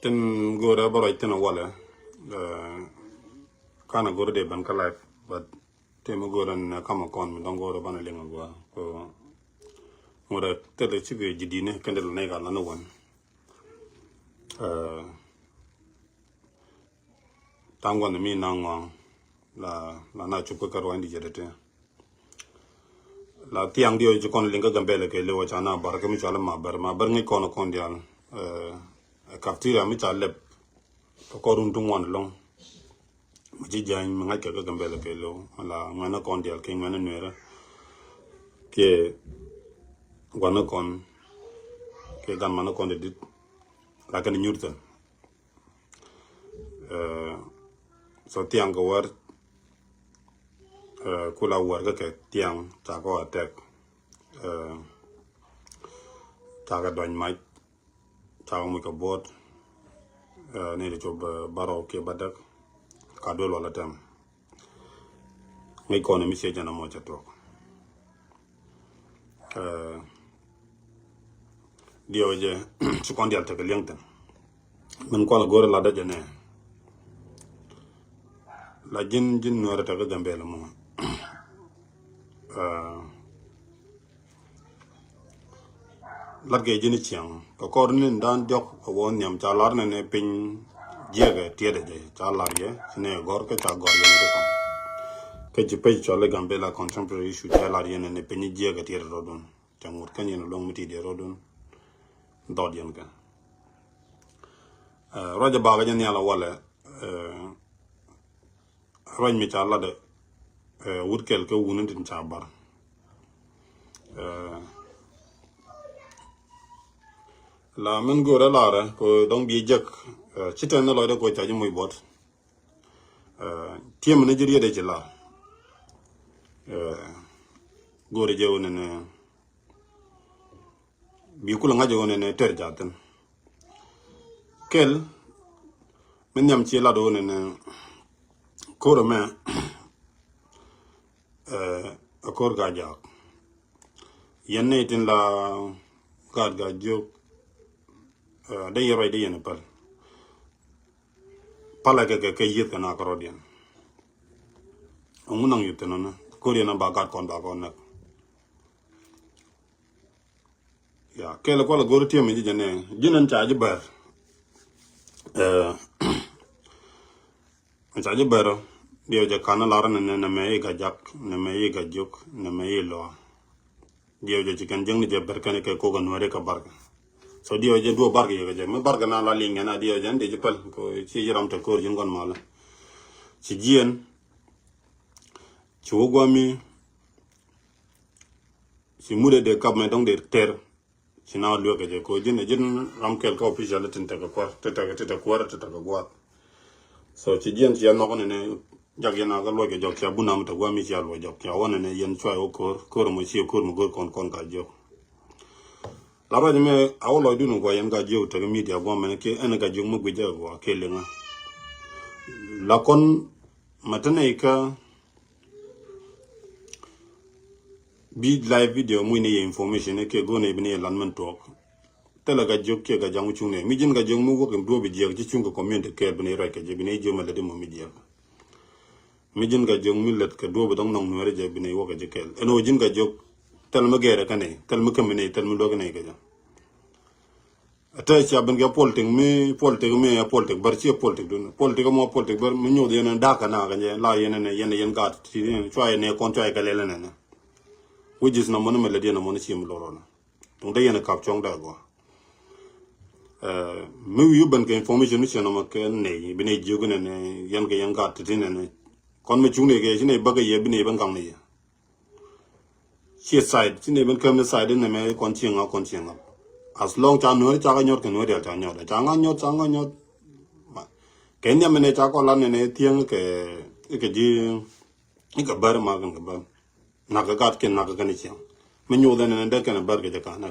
Ten go there, but I ten a walla. Kind of go to the bank life, but tem go and come on me don't go to Banaling go. Go. What I tell the chicken jidine candle nega no one. Tangwan the me nang la na chupa karwandi jedete. La tiang dio jukon linga gambele ke lewa chana bar ke mi chala ma bar ngi kono kondial. Kaftira mi chalep korun tungwan long. Maji jany mangai ke gambele ke lo la ngana kondial ke ngana nuera ke gwana kon ke gan mana kon dit la kan nyurta so tiang go war kula war ke tiang ta ko attack ta ga don mai ta mu ko bot ne de job baro ke badak ka do lo la tam ngai kon mi se jana mo cha to dio je su kon dial te ke lengten men ko la gore la da jene la jin no rata ga gambe la mo large jini chiang ko kornin dan jok won nyam cha lar ne pin jege tiede je cha lar ye ne gor ke cha gor ye ne ko ke ji pe cha le gambe la contemporary issue cha lar ye ne pin jege tiede rodon changur kan ye no long miti de rodon dod yen ka roja ba ga nyala wala roñ mi cha la de wut kel ke wunin tin cha bar la men go ra la ko dong bi jek chiten na lo de ko cha ji muy bot tiem na jiri de la go re je wonen bi kula nga je wonen ter jaten kel men nyam ci la do wonen ko ro me akor ga jak yenne tin la gad ga jok de yero de yene pala ke yit kana karodian omunang yutena na ko na ba gad kon ba kon nak ya kele ko la gor tiemi ji jene jinan cha ji bar cha ji bar dio je kana lar ne me ga jak ne me ga juk ne me lo dio je kan jeng ni je bar kan ke ko ga no re ka bar so dio je do bar ge je me bar ga na la linga na dio je de je pal ko ci jiram te ko jin gon mala ci jien ci wogwami ci mude de kap me dong de ter ci na lo ge je ko jin ram kel ko official tin te ko te ko gwa so ci jien ci no ko ne jag yana ga lo ge jok ya bunam te gwami ci alwo jok ya wona ne yen chwa o ko mo ci ko mo gor kon ka jok la ba me awlo du no ko yen ga jok te media gwa me ke en ga jok mo gwe je gwa ke le nga la kon matane ka bi live video mu ne information ke go ne bi ne lanman talk tela ga jok ke ga jangu chune mi jin ga jok mu wo ke do bi je ci chunga comment ke bi ne ra ke je bi ne joma la de mo mi je mi jin ga jok mi let ke do bi dong nong no re je bi ne wo ke je kel eno jin ga jok tel ma gere ka ne tel ma kam ne tel ma do ga ne ga ja ata ci aben ga politique bar ci politique dun politique mo politique bar mi ñoo de na daka na ga je la yen ga ci choy ne kon choy ka le ne wujis na mona melodi na mona chim lorona donc da yena kap chong da go mi yu ban ke information ni cheno ma ke ne bi ne jogu ne yan ga tin ne kon me chung ne ke ne ba ga ye bi ne ban gang ne chi side chi ne ban kam side ne me kon chinga as long cha no cha ga nyot ke no de cha nyot ke nya me ne cha ko la ne tieng ke ji ka bar ma ga ba naga gat ken naga kan ci me ñu den ne kan bar ge ka na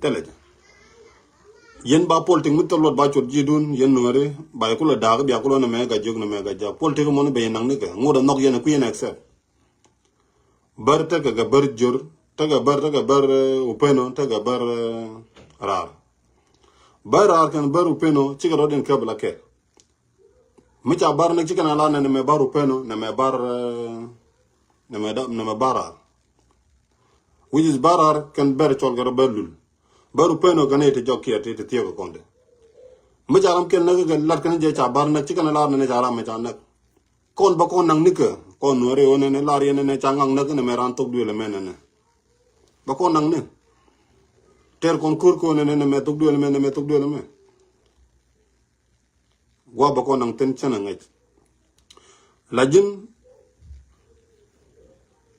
tele yen ba politique mu tolot ba ciot ji dun yen no re ba ko la dag bi ko na me ga jog na me ga ja politique mo ne be nang ne ga ngoda nok yen ku yen accept bar ta ga bar jor ta ga bar upeno ta ga bar rar Bara kan baru peno chika rodin kabla ke. Micha bar na chika na la na me baru peno na me bar na me bara. Which is barar kan ber chol gar berlul. Baru peno kan ete jokki ate te tiyo konde. Micha ram ken na ga lat kan je cha bar na chika na la na jara me cha na. Kon ba kon nang nika kon nore one ne lari ne changang na ne me ran tok duele men ne. Ba kon nang ne. Ter kon kur ko ne me tok duele men ne me tok duele men. Gua ba kon nang ten chana ngai. Lajin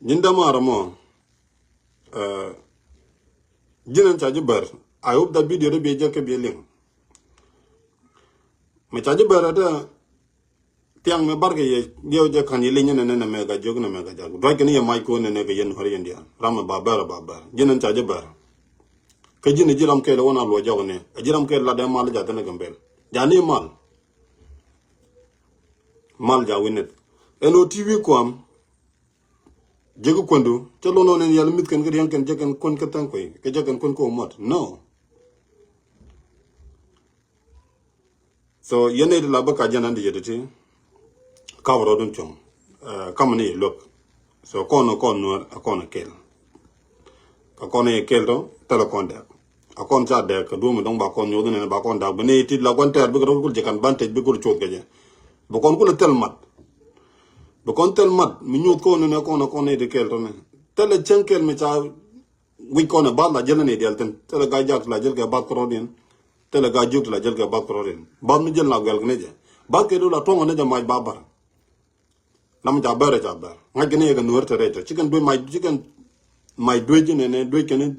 jinda mara mo jinan chaji bar. I hope that video be jake be link. Me chaji bar ada tiang me barke ye dio je kan ye linya ne me ga jog ne me ga jag. Doi kan ye mai ko ne ga yen hori india. Ram ba bar. Jinan chaji bar. Ke jini jiram ke wona lo jog ne. Jiram ke la de mal ja ne gambel. Jani mal. Mal ja winet. Eno TV ko am jego kondo te lono ne yalla mit kan ga kan jakan kon ka tan koy ke jakan kon ko mot no so yene de la baka janan de yedete kawro don chong kamani look so kono akona kel akona kel do tele konda akon cha de ka do mo dong ba kon yodo ne ba kon da bene ti la kon ter bi ko kul jakan bante bi ko chot gaje bo kon kul tel mat bo kon tel mat mi nyot ko ne ko ne de kel to ne tele chenkel me cha wi ko ne ba la jel ne del ten tele ga jak la jel ga ba ko rodin tele ga juk la jel ga ba ko rodin ba mi jel la gal ne je ba ke do la tongo ne ja ma ba bar lam ja bare ja bar nga gene ga nuwer tere to chicken do my do je ne do kene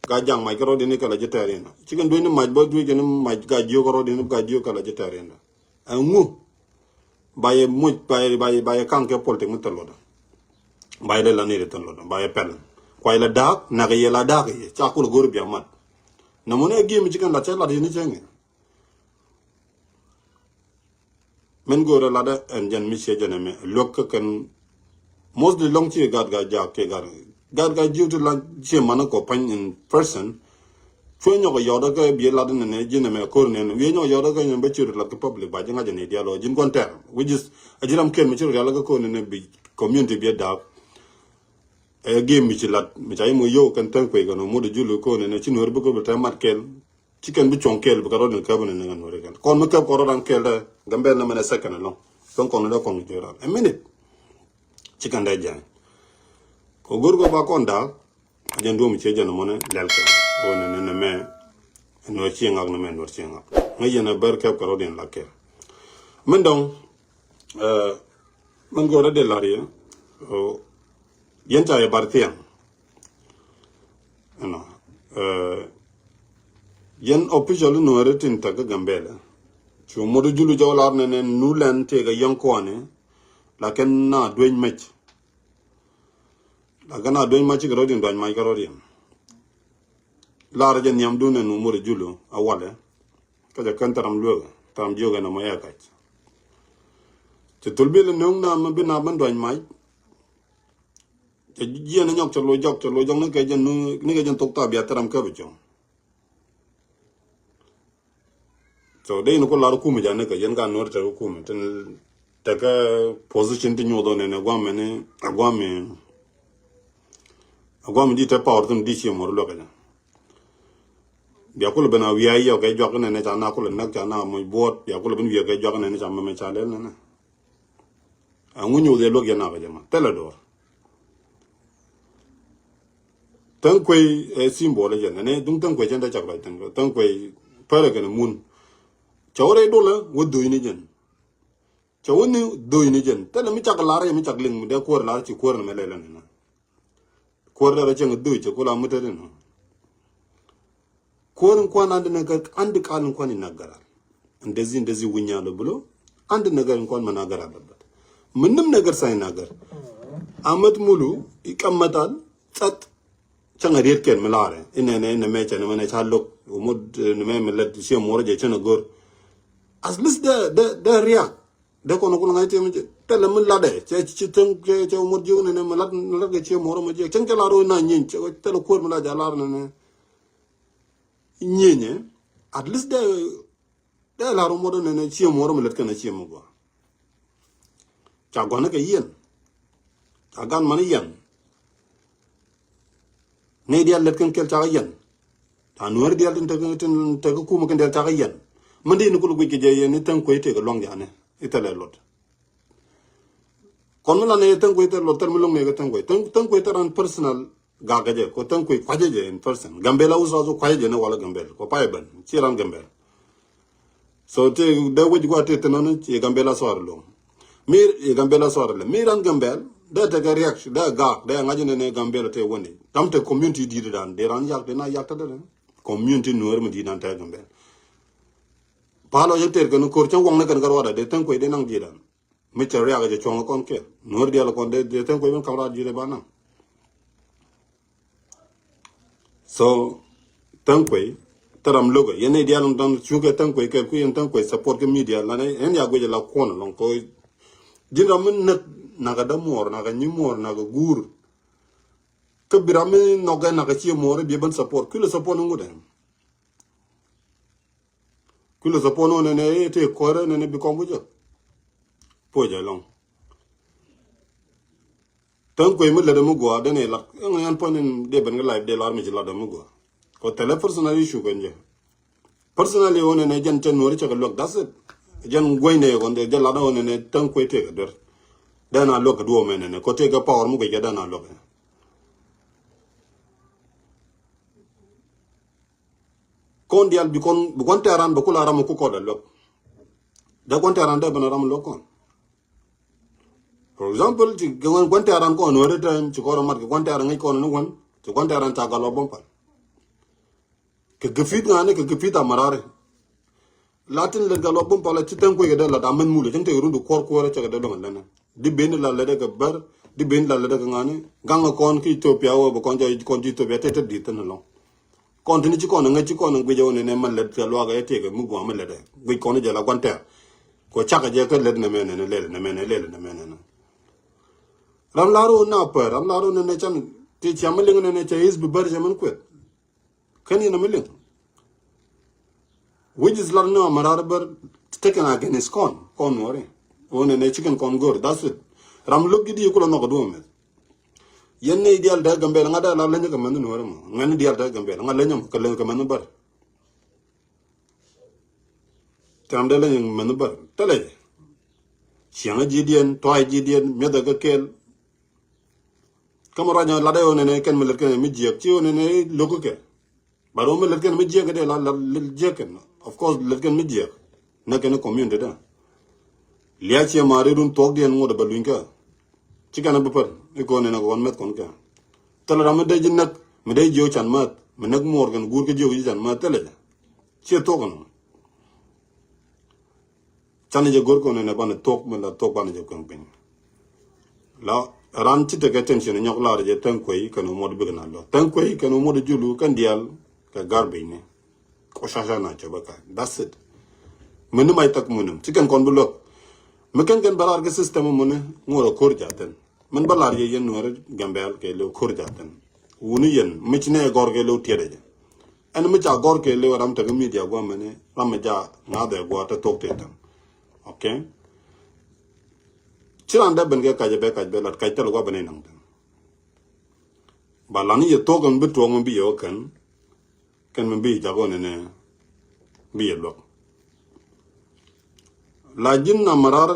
ga jang ma ko rodin ka la jetare na chicken do ne ma ba do kene ma ga juk ko rodin ga juk ka la jetare na ngu baye muj baye kanke polte mutaloda baye la ni retaloda baye pel kwai la dak na ga yela dak ye cha ko gor bi amat na mo ne gi mi chikan la cha la ni chenge men gor la da en jan mi che jane me lok kan most de long chi gad ga ja ke ga jiu la che man ko pan in person fo nyo ga yoda ga bi la den ne jine me ko ne we nyo yoda ga be chi la ko public ba jinga jane dialo jin kon ter which is ajiram ken mi chi la ga ko ne bi community bi da e game mi ci lat mi tay mo yo kan tan ko ga no mo de julu ko ne ci nor bu ko ta mat kel ci ken bi chonkel bu ka ron ka ne ngan wore kan kon mi ka ko ron kel da gambe na mena second no kon kon da kon ci ran a minute ci kan da jang ko gorgo ba kon da jando mi ci jano mo ne lel ka o ne me no ci ngak no men wor ci ngak ngi na ber ka ko ron la kel men donc man go da de laria o yenta ya bartian no yen official no retin ta ga gambela chu modu julu jawlar ne nu len te ga yankone la ken na dwen mech la gana dwen mech ga rodin dwen mai ga rodin la ra jen yam dune nu modu julu awale ka ja kan taram lo tam joga na maya ka te tulbele nong na ma bina ban dwen mai je na nyok chalo jong ne ke jen nu ne ke jen tok ta bia taram ka bicho so de no ko la ku mi jane ka jen ga nor ta ku mi ten ta ka position ti nyodo ne gwa me ne agwa mi di ta power tum di chi mo lo ka bia ko le bana wi ai yo ke jok ne ne ta na ko le nak ta na mo bot bia ko le ben wi ke jok ne ne ta me cha le ne a ngunyu de lo ke na ba jama tele do tang kwei e symbol je ne dung tang kwei chen da chak bai tang kwei pare ke mun chawre do la wo do ni jen chawni do ni jen tele mi chak la re mi chak ling mu de ko la chi ko me le le na ko ra chen do che ko la mu te no ko ko na de ka and ka ko ni nagara ndezi wunya do bulo and nagar ko ma nagara da munum nagar sai nagar amat mulu ikamatal tat changa riet ken melare ine me chane mane chalok umud ne me melet si moro je chana gor as least the react de kono ko ngai tem tele mun la de ci teng ce umud ju ne melat la ge ci moro mo je chang la ro na nyin ce tele ko mala ja lar ne nyenye at least de la ro modo ne chi mo ro melet kana chi mo go cha go na ke yen cha gan man yen ne dia let kan kel cha yen ta nuer dia tin te ku mo kan del cha yen man de ko lu ke je yen tan ko te ko long ya ne itale lot kon la ne tan ko te lot tan mo long ne tan ko te ran personal gagaje ko tan ko kwaje in person gambela uso zo kwaje ne wala gambel ko pae ban ci ran gambel so te de wuj go te tan ci gambela soar lo mir e gambela soar le mir ran gambel da te ga reaction da ga da ngaje ne gambela te woni tam te community di dan de ran yak de na yak ta de community noor mu di dan te gambel palo je ter kan ko chan wong ne kan gar wada de tan ko de nang di dan mi te reaga je chong kon ke noor dia la kon de tan ko ben kamra di de bana so tankwe taram logo yene dialum dan chuga tankwe ke ku yen tankwe support ke media la ne en ya goje la kono lon ko dinra men net naga da mor naga ni mor naga gur ke birame noga naga chi mor bi ban support ku le support ngude ku le support no ne te kore ne bi ko bujo poja long tankwe mu le de mu go de ne la en ponen de ben live de la mi la de mu go ko tele personal issue ganje personally one ne jan ten nori chaka lok that's it jan goine on de la da one ne tan ko te ga der dana lok do men ne ko te ga power mu ga dana lok kon dial bi kon taran ba kula ram ko ko da lok da kon taran da bana ram lok kon for example ti kon taran ko no re tan ci ko mat kon taran ngi ko no won ci kon taran ta ga lo bompal ke gefit ngane ke gefit amarare latin le galo bum pala ci tan ko yeda la da man mulu jante rundu kor ko ra ci ga do ngana di ben la le de bar di ben la le de ngane ganga kon ki Ethiopia wo ko kon Ethiopia tete di tan lo kon tini ci kon nga ci kon ngi jawne ne man le te lo ga yete ga mu go am le de bi kon je la gonter ko chaka je ka le ne mene ne le ne mene le ne mene ram laro na per ram laro ne chan ti chamle ne che is bi bar jaman ko kan yana milling which is lot no mararber taken against con wore one ne chicken con gor that's it ram log gidi ko no do me yenne ideal da gambe nga da la lañu ko man no wore mo ngani ideal da gambe nga lañu ko len ko man bar tam da lañu man bar tale chianga jidien toy jidien meda ga kel kamara nya la da one ne ken mel ken mi jiek ci one ne logo ke baro me lerken me jek de la jeken of course lerken me jek na ken community da liya ci mare dun tok den ngo da balunka ci kana bu par ko ne na won met kon ka tala ram de jin nak me de jo chan mat me nak mor gan gur ke jo ji chan mat tele ci to kon chan je gor ko ne na ban tok me la tok ban je kon pin la ran ci de tension nyok la je tan koy kan mo de bëgg na lo tan koy kan mo de julu kan dial ka garbe ne ko chacha na ca baka that's it menu may tak munum ci kan kon bu lok me kan balar ga system mu ne ngoro kor jaten man balar ye yen wor gambel ke lo kor jaten wunu yen mi ci ne gor ge lo tiede en mi ca gor ke lo ram ta ga media go mane ram ja na de go ta tok te tam okay ci ran da ben ga ka je be lat ka ta lo go bane nang balani ye to gan bu to ngom bi yo kan man bi jago ne bi lo la jin na marar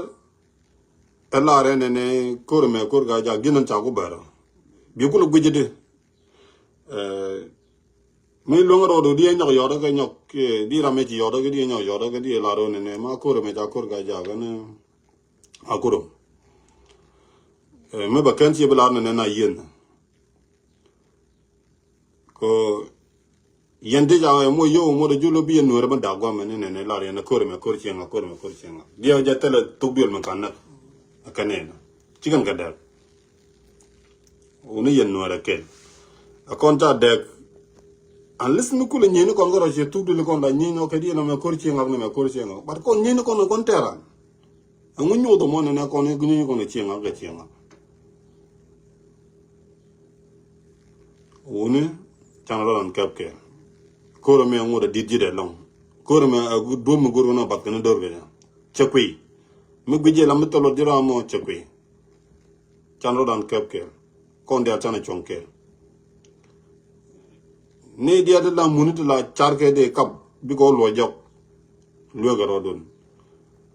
elare ne kor me kor ga ja ginan ta ko bara bi ko lo gujide mi lo ngoro do di nyok yo ga nyok di rame ji yo ga di nyok yo ga di la ro ne ma kor me ja kor ga ja ga ne akuro me ba kan ci bla ne na yen ko yende ja mo yo mo de julo bi no reba da gwa mene ne la re na kor me kor chenga dia ja tele to biol man kan na akane na chigan ga da uni yen no ra kel akonta de unless mi kule nyeni kon goro je tudu le kon da nyino ke dia na me kor chenga but kon nyeni kon tera ngu nyu do mo ne kon ni gni kon chenga ga chenga uni chanalo an kapke koro me ngoda dijide long koro me do mu goro na bat kana dorbe chekwi mi guje la mi tolo dira mo chekwi chanro dan kepke kon dia chana chonke ne dia de la munit la charke de kap bi ko lo jok lo garo don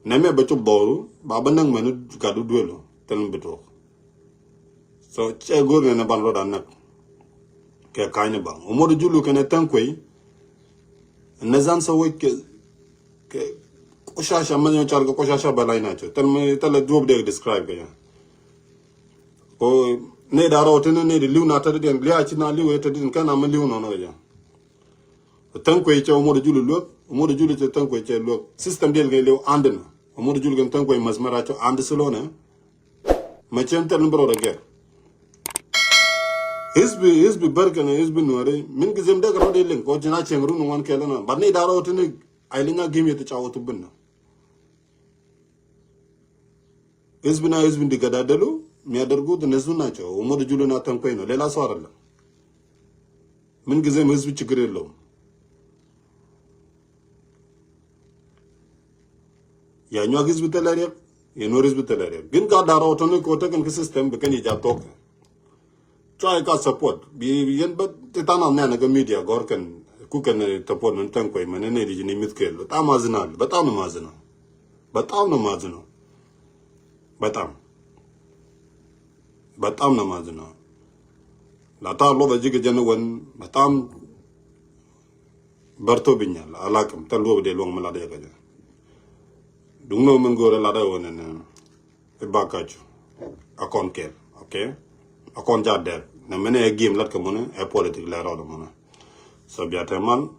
neme ba chub boru ba banang menu gadu duelo telum bito so che goro ne ban lo dan nak ke kayne bang o modu julu kene tankwe nazan so ke koshasha man char ko koshasha balai na cho tel job de describe ke o ne daro tene ne liu na ta den lia chi na liu eta din kana ma liu no no ya tankwe che o modu julu lo o modu julu che tankwe che lo system del ge lew anden o modu julu gen tankwe masmara cho and solo na ma chen tel mbro de ge Hizbi barkana hizbi nuare min gizem da garo de len ko jina chengru no wan kelana barne daro tene ailinga gimi to chawo to bunna hizbi na hizbi diga da dalu mi adargu de nezuna cho o modu julo na tan koyno lela sorala min gizem hizbi chigrelo ya nyo hizbi telare ya no hizbi telare gin ga daro tene ko ta kan system be kan ja tok try ka support bi yen ba titana na ga media gor kan ku kan support nan tan koy man ne di ni mitkel ta mazina batam na mazina batam na mazina la ta lo ba jige jana wan batam barto binyal alakam ta lo de long mala de ga dung no men gore la da wona na e bakachu akon kel okay akon jadder na mene game lat ko mona e politique la rawdo mona so biata man